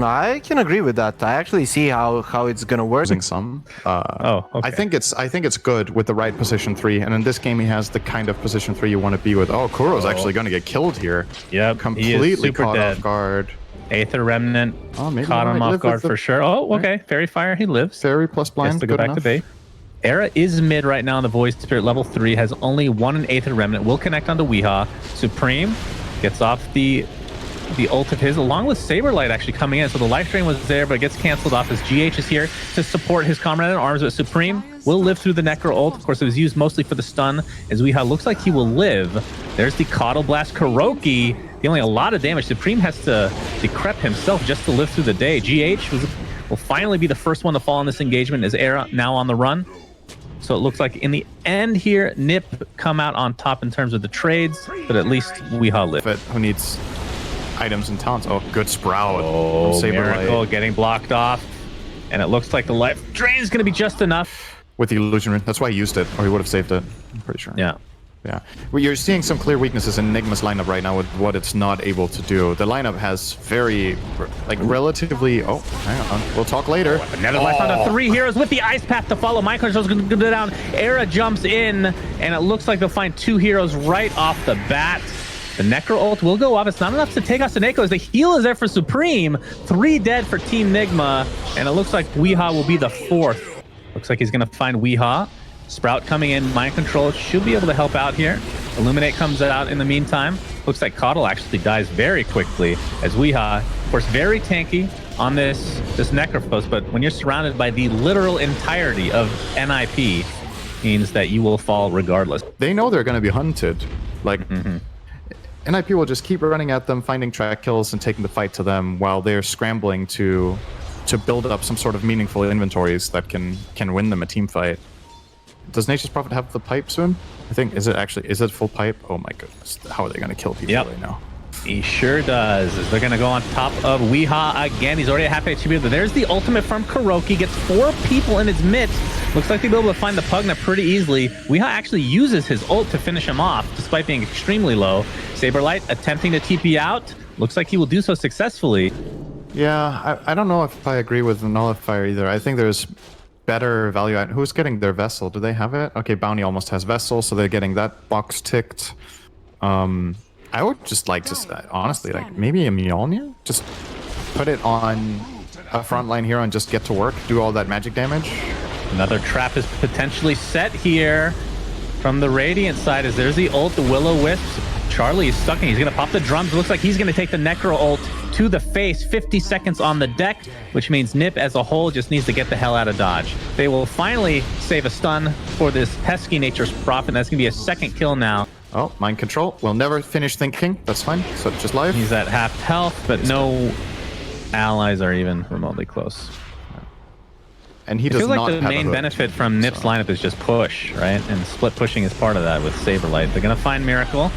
I can agree with that. I actually see how it's gonna work. Using some. Okay. I think it's good with the right position 3, and in this game he has the kind of position 3 you want to be with. Oh, Kuro's actually going to get killed here. Yep, completely caught off guard. Aether Remnant maybe caught him off guard for sure. Oh, okay. Fairy Fire, he lives. Fairy plus blind, has to go good back enough. to base. Era is mid right now on the Void Spirit level 3, has only 1 in Aether Remnant, will connect onto Weehaw. Supreme gets off the ult of his, along with Saberlight actually coming in. So the life drain was there, but it gets canceled off as GH is here to support his comrade in arms. But Supreme will live through the Necro ult. Of course, it was used mostly for the stun, as Weehaw looks like he will live. There's the Coddle Blast Kuroki, dealing a lot of damage. Supreme has to decrep himself just to live through the day. GH will finally be the first one to fall in this engagement, as Era now on the run. So it looks like in the end here, Nip come out on top in terms of the trades, but at least Weehaw live. But who needs items and talents? Oh, good Sprout. Oh, Miracle getting blocked off. And it looks like the life drain is going to be just enough. With the illusion rune. That's why he used it, or he would have saved it. I'm pretty sure. Yeah. Yeah. Well, you're seeing some clear weaknesses in Nigma's lineup right now with what it's not able to do. The lineup has very, relatively... Oh, hang on. We'll talk later. Another life on the 3 heroes with the ice path to follow. My control's going to go down. Era jumps in, and it looks like they'll find 2 heroes right off the bat. The Necro ult will go off. It's not enough to take out Seneko, as the heal is there for Supreme. 3 dead for Team Nigma, and it looks like Weehaw will be the 4th. Looks like he's going to find Weehaw. Sprout coming in, Mind Control should be able to help out here. Illuminate comes out in the meantime. Looks like Coddle actually dies very quickly, as Weehaw, of course, very tanky on this Necrophos, but when you're surrounded by the literal entirety of NIP, means that you will fall regardless. They know they're going to be hunted. Like, NIP will just keep running at them, finding track kills and taking the fight to them while they're scrambling to build up some sort of meaningful inventories that can win them a team fight. Does Nature's Prophet have the pipe soon? I think, is it full pipe? Oh my goodness. How are they going to kill people right now? He sure does. They're going to go on top of Weehaw again. He's already at half HP. There's the ultimate from Kuroki. Gets 4 people in his midst. Looks like they'll be able to find the Pugna pretty easily. Weehaw actually uses his ult to finish him off, despite being extremely low. Saberlight attempting to TP out. Looks like he will do so successfully. Yeah, I don't know if I agree with the Nullifier either. I think there's better value. Who's getting their Vessel? Do they have it? Okay, Bounty almost has Vessel, so they're getting that box ticked. I would just like to, honestly, like maybe a Mjolnir? Just put it on a front line hero and just get to work, do all that magic damage. Another trap is potentially set here from the Radiant side, as there's the ult, the Will-O-Wisps. Charlie is stuck in. He's going to pop the drums. Looks like he's going to take the Necro ult to the face. 50 seconds on the deck, which means Nip as a whole just needs to get the hell out of dodge. They will finally save a stun for this pesky Nature's Prophet. That's going to be a 2nd kill now. Oh, Mind Control. We'll never finish thinking. That's fine. So just live. He's at half health, but no allies are even remotely close. And he I does feel like not the have main benefit from Nip's lineup is just push, right? And split pushing is part of that with Saberlight. They're going to find Miracle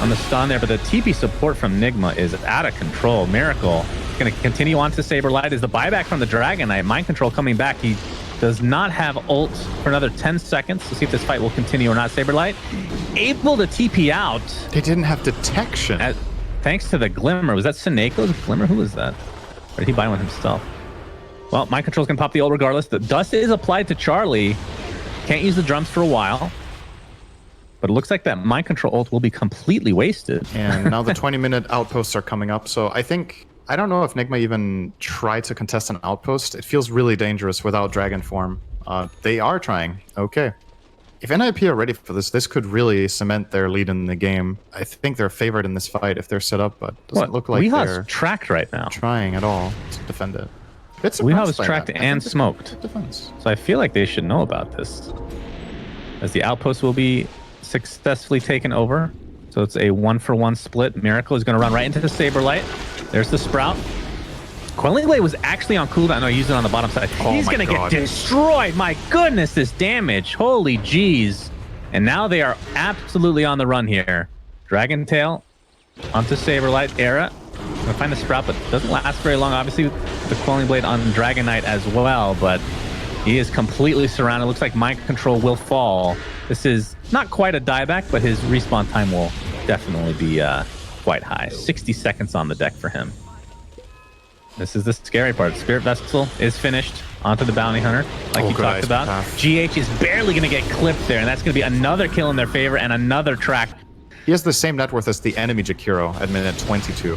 on the stun there, but the TP support from Nigma is out of control. Miracle going to continue on to Saberlight. Is the buyback from the Dragon Knight. Mind Control coming back. He does not have ult for another 10 seconds to see if this fight will continue or not. Saberlight able to TP out. They didn't have detection. Thanks to the Glimmer. Was that Seneco's Glimmer? Who was that? Or did he buy one himself? Well, Mind Control's going to pop the ult regardless. The dust is applied to Charlie. Can't use the drums for a while. But it looks like that Mind Control ult will be completely wasted. And now the 20-minute outposts are coming up. So I don't know if Nigma even tried to contest an outpost. It feels really dangerous without Dragon form. They are trying. Okay. If NIP are ready for this, this could really cement their lead in the game. I think they're favored in this fight if they're set up, but it doesn't look like they're tracked right now. Trying at all to defend it. Weehaw was tracked and smoked. So I feel like they should know about this, as the outpost will be successfully taken over. So it's a 1-for-1 split. Miracle is going to run right into the Saberlight. There's the Sprout. Quelling Blade was actually on cooldown. No, I used it on the bottom side. He's going to get destroyed. My goodness, this damage. Holy jeez. And now they are absolutely on the run here. Dragon Tail onto Saberlight. Era. I'm gonna find the Sprout, but it doesn't last very long. Obviously, the Quelling Blade on Dragon Knight as well, but he is completely surrounded. Looks like Mind Control will fall. This is not quite a dieback, but his respawn time will definitely be quite high. 60 seconds on the deck for him. This is the scary part. Spirit Vessel is finished onto the Bounty Hunter, like you talked about. GH is barely going to get clipped there, and that's going to be another kill in their favor and another track. He has the same net worth as the enemy Jakiro at minute 22.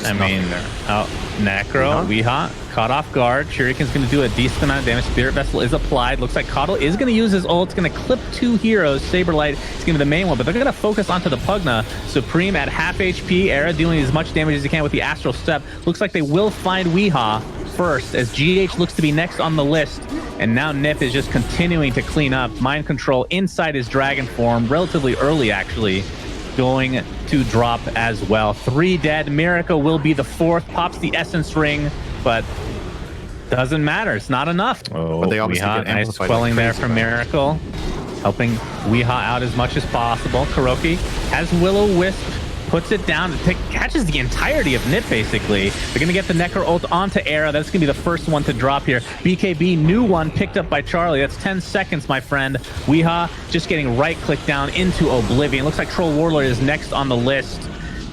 I mean, Necro, Weeha, caught off guard. Shuriken's going to do a decent amount of damage. Spirit Vessel is applied. Looks like Coddle is going to use his ult. It's going to clip 2 heroes. Saberlight is going to be the main one, but they're going to focus onto the Pugna. Supreme at half HP. Era doing as much damage as he can with the Astral Step. Looks like they will find Weeha first, as GH looks to be next on the list. And now Nip is just continuing to clean up. Mind Control inside his dragon form, relatively early actually, going to drop as well. 3 dead. Miracle will be the 4th. Pops the Essence Ring, but doesn't matter. It's not enough. Oh, but they obviously get nice quelling there from Miracle, helping Weeha out as much as possible. Kuroki has Will-O-Wisp, puts it down, catches the entirety of Nip, basically. They're going to get the Necro ult onto Era. That's going to be the first one to drop here. BKB, new one, picked up by Charlie. That's 10 seconds, my friend. Weeha just getting right-click down into Oblivion. Looks like Troll Warlord is next on the list.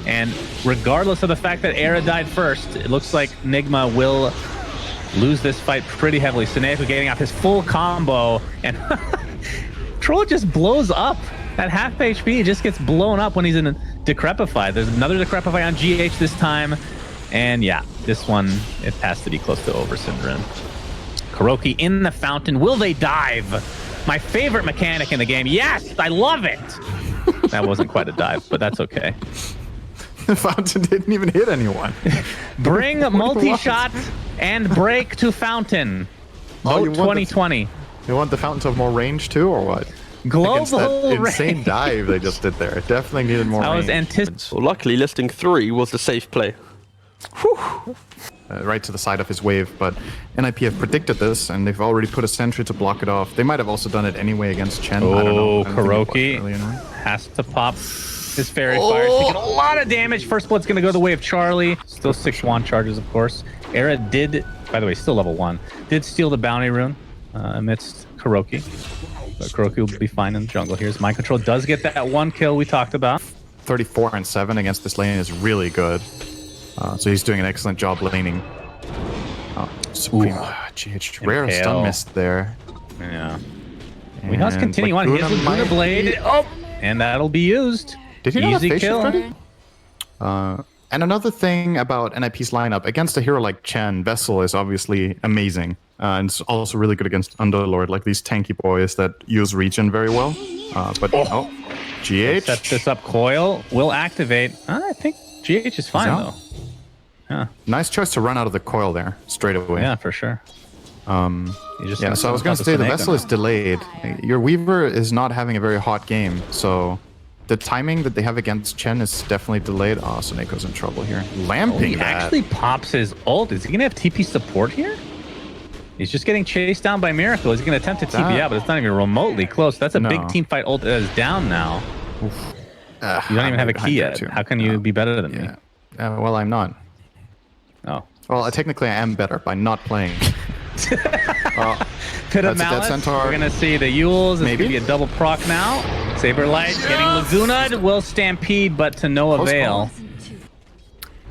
And regardless of the fact that Era died first, it looks like Nigma will lose this fight pretty heavily. Seneco getting off his full combo, and Troll just blows up. That half HP just gets blown up when he's in a Decrepify. There's another Decrepify on GH this time. And yeah, this one, it has to be close to over, Syndrin. Kuroki in the fountain. Will they dive? My favorite mechanic in the game. Yes, I love it. That wasn't quite a dive, but that's okay. The fountain didn't even hit anyone. Bring multi-shot and break to fountain. Vote 2020. You want the fountain to have more range too, or what? Global insane dive they just did there. It definitely needed more range. I was anticipating. Well, luckily, listing 3 was the safe play. Right to the side of his wave, but NIP have predicted this, and they've already put a sentry to block it off. They might have also done it anyway against Chen. I don't know. Kuroki has to pop his Fairy Fire. Taking a lot of damage. First blood's going to go the way of Charlie. Still 6 wand charges, of course. Era did, by the way, still level 1, did steal the bounty rune amidst Kuroki. But Kuroki will be fine in the jungle. Here's Mind Control. Does get that 1 kill we talked about. 34 and 7 against this lane is really good. So he's doing an excellent job laning. Supreme. GH. Rare stun missed there. Yeah. We must continue on. His Laguna Blade. Oh! And that'll be used. Did he Easy not have kill. Ready? And another thing about NIP's lineup, against a hero like Chen, Vessel is obviously amazing. And it's also really good against Underlord, like these tanky boys that use regen very well. GH. Set this up. Coil will activate. I think GH is fine, though. Yeah. Nice choice to run out of the coil there, straight away. Yeah, for sure. So I was going to say the Vessel is delayed. Your Weaver is not having a very hot game, so the timing that they have against Chen is definitely delayed. Oh, Soneko's in trouble here. Lamping he actually pops his ult. Is he going to have TP support here? He's just getting chased down by Miracle. He's going to attempt to TP out, but it's not even remotely close. That's a big team fight ult that is down now. You don't even have a key yet. How can you be better than me? Well, I'm not. Oh. Well, technically I am better by not playing. Pit of Malice. We're going to see the Yules. It's going to be a double proc now. Saberlight getting Laguna. Will Stampede, but to no avail.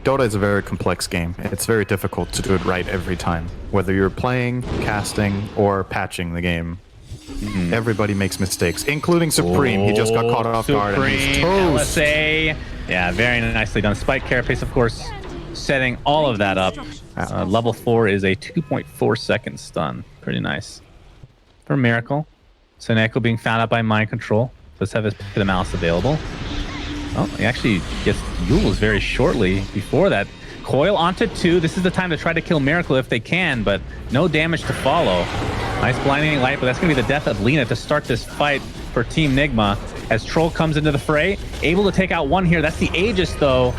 Dota is a very complex game. It's very difficult to do it right every time. Whether you're playing, casting, or patching the game. Everybody makes mistakes, including Supreme. He just got caught off guard and he's toast. LSA. Yeah, very nicely done. Spike Carapace, of course, setting all of that up. Level 4 is a 2.4 second stun. Pretty nice. For Miracle. Soneko being found out by Mind Control. Let's have his Pit of Malice available. Oh, he actually gets Yules very shortly before that. Coil onto 2. This is the time to try to kill Miracle if they can, but no damage to follow. Nice blinding light, but that's going to be the death of Lina to start this fight for Team Nigma. As Troll comes into the fray, able to take out 1 here. That's the Aegis, though.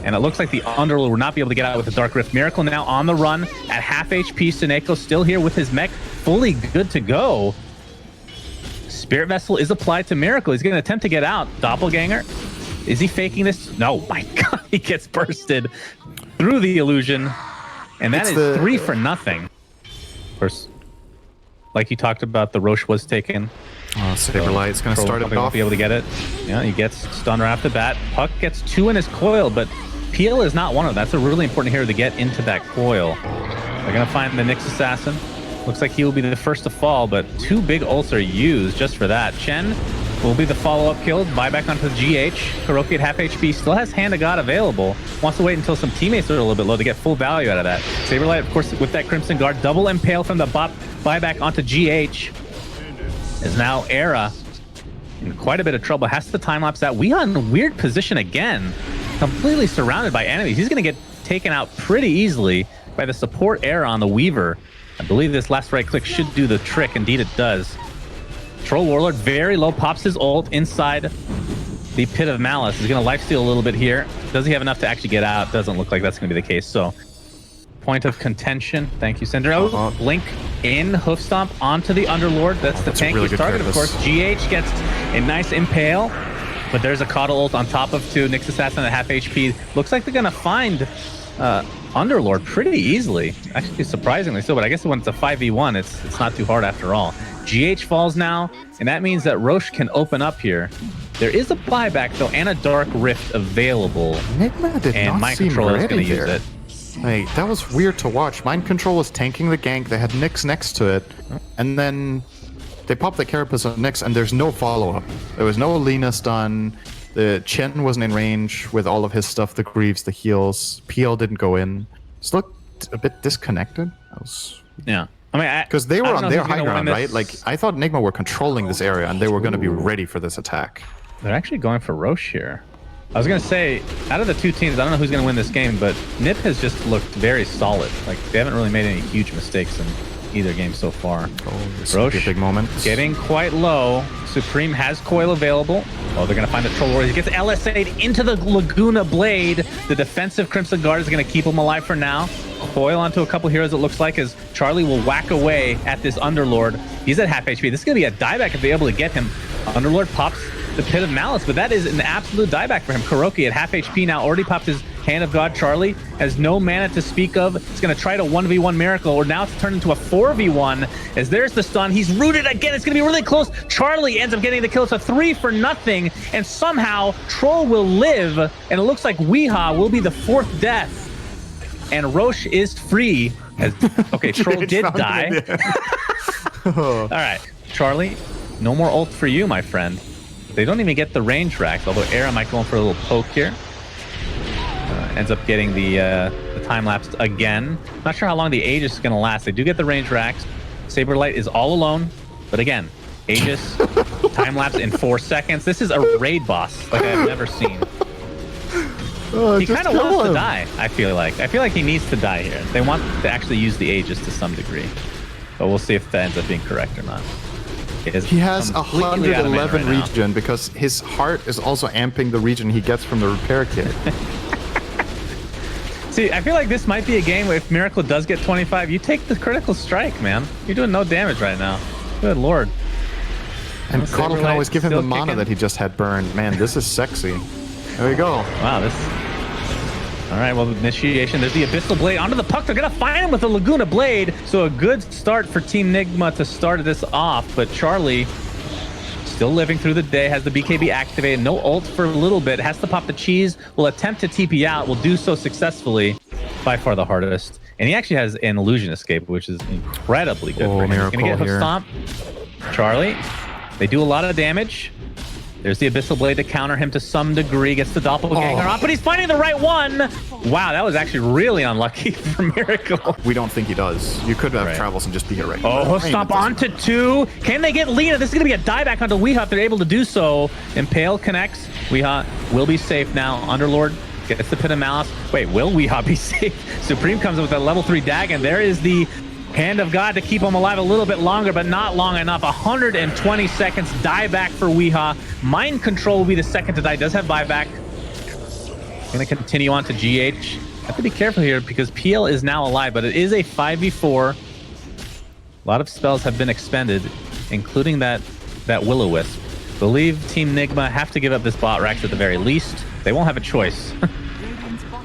And it looks like the Underlord will not be able to get out with the Dark Rift. Miracle now on the run at half HP. Soneko still here with his mech, fully good to go. Spirit Vessel is applied to Miracle. He's going to attempt to get out. Doppelganger. Is he faking this? No, my God. He gets bursted through the illusion. And that is 3 for nothing. Of course, like you talked about, the Roche was taken. Saberlight's going to start it off. Won't be able to get it. Yeah, he gets stun right off the bat. Puck gets 2 in his coil, but Peel is not one of them. That's a really important hero to get into that coil. They're going to find the Nyx Assassin. Looks like he will be the first to fall, but 2 big ults are used just for that. Chen will be the follow-up kill. Buyback onto the GH. Kuroki at half HP. Still has Hand of God available. Wants to wait until some teammates are a little bit low to get full value out of that. Saberlight, of course, with that Crimson Guard. Double impale from the bot. Buyback onto GH. Is now Era in quite a bit of trouble. Has to time-lapse that. Weeha in a weird position again. Completely surrounded by enemies. He's going to get taken out pretty easily by the support Era on the Weaver. I believe this last right click should do the trick. Indeed it does. Troll Warlord very low, pops his ult inside the Pit of Malice. He's going to lifesteal a little bit here. Does he have enough to actually get out? Doesn't look like that's going to be the case. So, point of contention. Thank you, Cinder. Oh, Blink in, Hoof Stomp onto the Underlord. That's the tankiest really target, of course. GH gets a nice impale, but there's a Coddle ult on top of 2. Nyx Assassin at half HP. Looks like they're going to find Underlord pretty easily. Actually, surprisingly so, but I guess when it's a 5v1, it's not too hard after all. GH falls now, and that means that Roche can open up here. There is a buyback, though, and a Dark Rift available. Nigma did and not Mind seem Control is going to ready use there. it. Hey, that was weird to watch. Mind Control was tanking the gank. They had Nyx next to it, and then they popped the Carapace on Nyx, and there's no follow-up. There was no Lina stun. The Chen wasn't in range with all of his stuff, the Greaves, the heals. PL didn't go in. Just looked a bit disconnected. Yeah. I mean, because they were on their high ground, this. right? Like, I thought Nigma were controlling this area, and they were going to be ready for this attack. They're actually going for Roche here. I was going to say, out of the 2 teams, I don't know who's going to win this game, but Nip has just looked very solid. Like, they haven't really made any huge mistakes in either game so far. Oh, this could be a big moment. Getting quite low. Supreme has coil available. Oh, they're going to find the Troll Warrior. He gets LSA'd into the Laguna Blade. The defensive Crimson Guard is going to keep him alive for now. Coil onto a couple heroes, it looks like, as Charlie will whack away at this Underlord. He's at half HP. This is going to be a dieback if they're able to get him. Underlord pops the Pit of Malice, but that is an absolute dieback for him. Kuroki at half HP now, already popped his Hand of God. Charlie has no mana to speak of. He's going to try to 1v1 Miracle, or now it's turned into a 4v1, as there's the stun. He's rooted again. It's going to be really close. Charlie ends up getting the kill. It's a 3-0, and somehow Troll will live, and it looks like Weeha will be the 4th death. And Roche is free. Okay, Troll did die. All right, Charlie, no more ult for you, my friend. They don't even get the range racks, although Era might go in for a little poke here. Ends up getting the time-lapsed again. Not sure how long the Aegis is going to last. They do get the range racks. Saberlight is all alone. But again, Aegis, time-lapse in 4 seconds. This is a raid boss like I've never seen. He kind of wants to die, I feel like. I feel like he needs to die here. They want to actually use the Aegis to some degree. But we'll see if that ends up being correct or not. He has 111 right regen because his heart is also amping the regen he gets from the repair kit. See, I feel like this might be a game where if Miracle does get 25, you take the critical strike, man. You're doing no damage right now. Good lord. And Coddle can always give him the mana kicking. that he just had burned. Man, this is sexy. There we go. Wow, this... All right, well, initiation. There's the Abyssal Blade onto the puck. They're going to find him with the Laguna Blade. So a good start for Team Nigma to start this off. But Charlie, still living through the day, has the BKB activated. No ult for a little bit. Has to pop the cheese. Will attempt to TP out. Will do so successfully. By far the hardest. And he actually has an illusion escape, which is incredibly good for him. He's going to get hook stomp. Charlie, they do a lot of damage. There's the Abyssal Blade to counter him to some degree. Gets the Doppelganger off, but he's finding the right one. Wow, that was actually really unlucky for Miracle. We don't think he does. You could have travels and just be here right now. Oh, hoof stomp onto 2. Can they get Lina? This is going to be a dieback onto Weeha if they're able to do so. Impale connects. Weeha will be safe now. Underlord gets the Pit of Malice. Wait, will Weeha be safe? Supreme comes with a level 3 Dagon. There is the Hand of God to keep him alive a little bit longer, but not long enough. 120 seconds. Die back for Weeha. Mind Control will be the second to die. Does have buyback. Going to continue on to GH. Have to be careful here because PL is now alive, but it is a 5v4. A lot of spells have been expended, including that Will-O-Wisp. Believe Team Nigma have to give up this bot racks at the very least. They won't have a choice.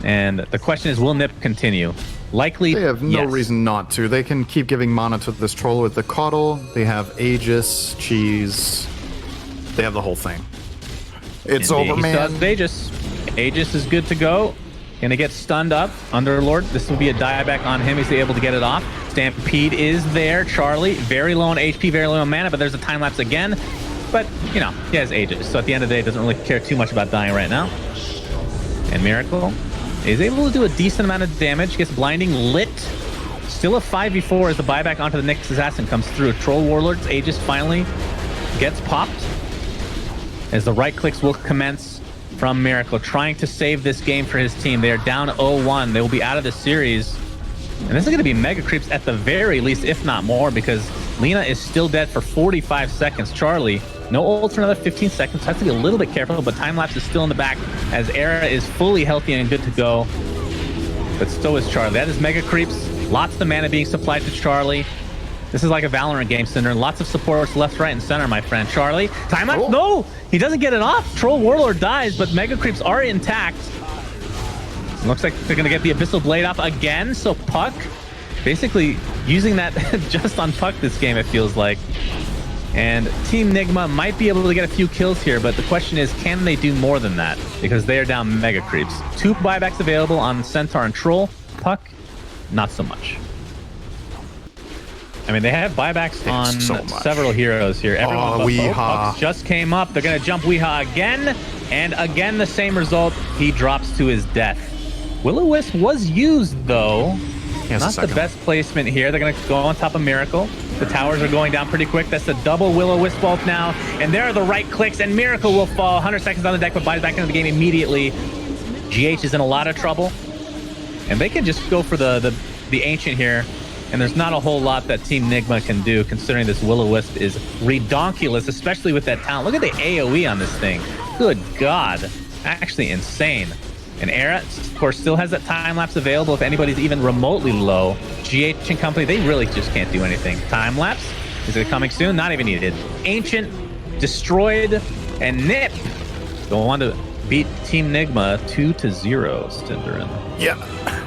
And the question is, will Nip continue? Likely, they have no yes. reason not to. They can keep giving mana to this troll with the Coddle. They have Aegis, Cheese. They have the whole thing. It's Indeed. over, man. He does Aegis. Aegis is good to go. Gonna get stunned up. Underlord, this will be a dieback on him. He's able to get it off. Stampede is there. Charlie, very low on HP, very low on mana, but there's a time lapse again. But, you know, he has Aegis, so at the end of the day, doesn't really care too much about dying right now. And Miracle is able to do a decent amount of damage. Gets Blinding lit. Still a 5v4 as the buyback onto the next assassin comes through. Troll Warlord's Aegis finally gets popped as the right clicks will commence from Miracle, trying to save this game for his team. They are down 0-1. They will be out of the series. And this is going to be mega creeps at the very least, if not more, because Lina is still dead for 45 seconds. Charlie, no ult for another 15 seconds. Has to be a little bit careful, but time lapse is still in the back as Era is fully healthy and good to go. But so is Charlie. That is mega creeps. Lots of mana being supplied to Charlie. This is like a Valorant game, Cinder. Lots of supports left, right, and center, my friend. Charlie, time lapse? No! He doesn't get it off. Troll Warlord dies, but mega creeps are intact. Looks like they're going to get the Abyssal Blade off again. So Puck, basically using that just on Puck this game, it feels like. And Team Nigma might be able to get a few kills here, but the question is, can they do more than that? Because they are down mega creeps. 2 buybacks available on Centaur and Troll. Puck, not so much. I mean, they have buybacks on several heroes here. Everyone but Puck just came up. They're going to jump Weeha again. And again, the same result. He drops to his death. Will-O-Wisp was used, though. Not the best placement here. They're going to go on top of Miracle. The towers are going down pretty quick. That's the double Will-O-Wisp ult now. And there are the right clicks, and Miracle will fall. 100 seconds on the deck, but buys back into the game immediately. GH is in a lot of trouble. And they can just go for the Ancient here. And there's not a whole lot that Team Nigma can do, considering this Will-O-Wisp is redonkulous, especially with that talent. Look at the AoE on this thing. Good God. Actually insane. And Era, of course, still has that time lapse available if anybody's even remotely low. GH and company, they really just can't do anything. Time lapse? Is it coming soon? Not even needed. Ancient, destroyed, and Nip go on to beat Team Nigma 2-0, Stinderin. Yeah.